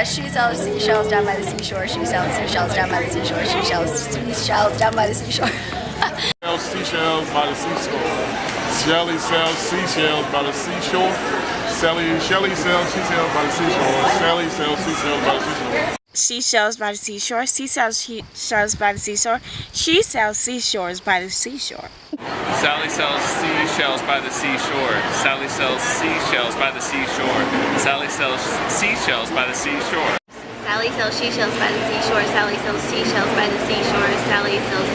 She sells seashells down by the seashore. She sells seashells down by the seashore. She sells seashells down by the seashore. Sells seashells by the seashore. Shelly sells seashells by the seashore. Shelly sells seashells by the seashore. Shelly sells seashells by the seashore. Seashells by the seashore. She sells seashells by the seashore. She sells seashores by the seashore. Sally sells seashells by the seashore. Sally sells seashells by the seashore. Sally sells seashells by the seashore. Sally sells seashells by the seashore. Sally sells seashells by the seashore. Sally sells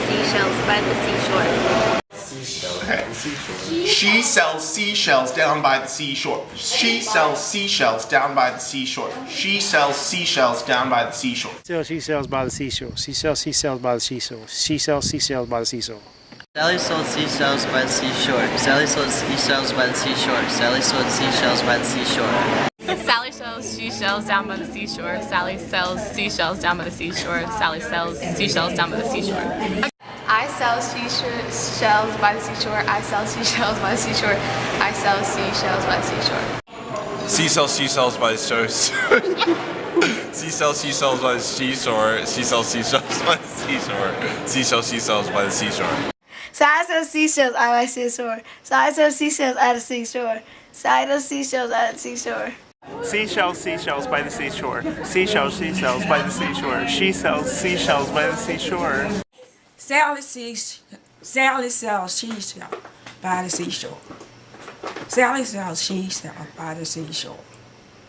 seashells by the seashore. She sells seashells down by the seashore. She sells seashells down by the seashore. She sells seashells down by the seashore. Sells seashells by the seashore. She sells seashells by the seashore. She sells seashells by the seashore. Sally sold seashells by the seashore. Sally sold seashells by the seashore. Sally sold seashells by the seashore. Sally sells seashells down by the seashore. Sally sells seashells down by the seashore. Sally sells seashells down by the seashore. I sell seashells by the seashore. I sell seashells by the seashore. I sell seashells by the seashore. She sells seashells by the shore. She sells seashells by the seashore. She sells seashells by the seashore. She sells seashells by the seashore. So I sell seashells by the seashore. So I sell seashells at the seashore. So I sell seashells at the seashore. Seashells by the seashore. Seashells by the seashore. She sells seashells by the seashore. Sally sells seashells by the seashore. Sally sells seashells by the seashore.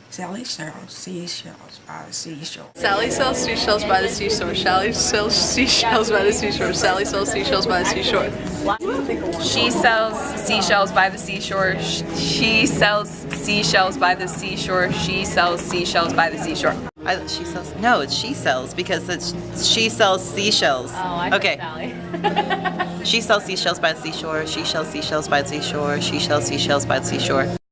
Sally sells seashells by the seashore. Sally sells seashells by the seashore. Sally sells seashells by the seashore. Sally sells seashells by the seashore. She sells seashells by the seashore. She sells seashells by the seashore. She sells seashells by the seashore. It's she sells because she sells seashells. Oh, I okay. Sally. She sells seashells by the seashore. She sells seashells by the seashore. She sells seashells by the seashore.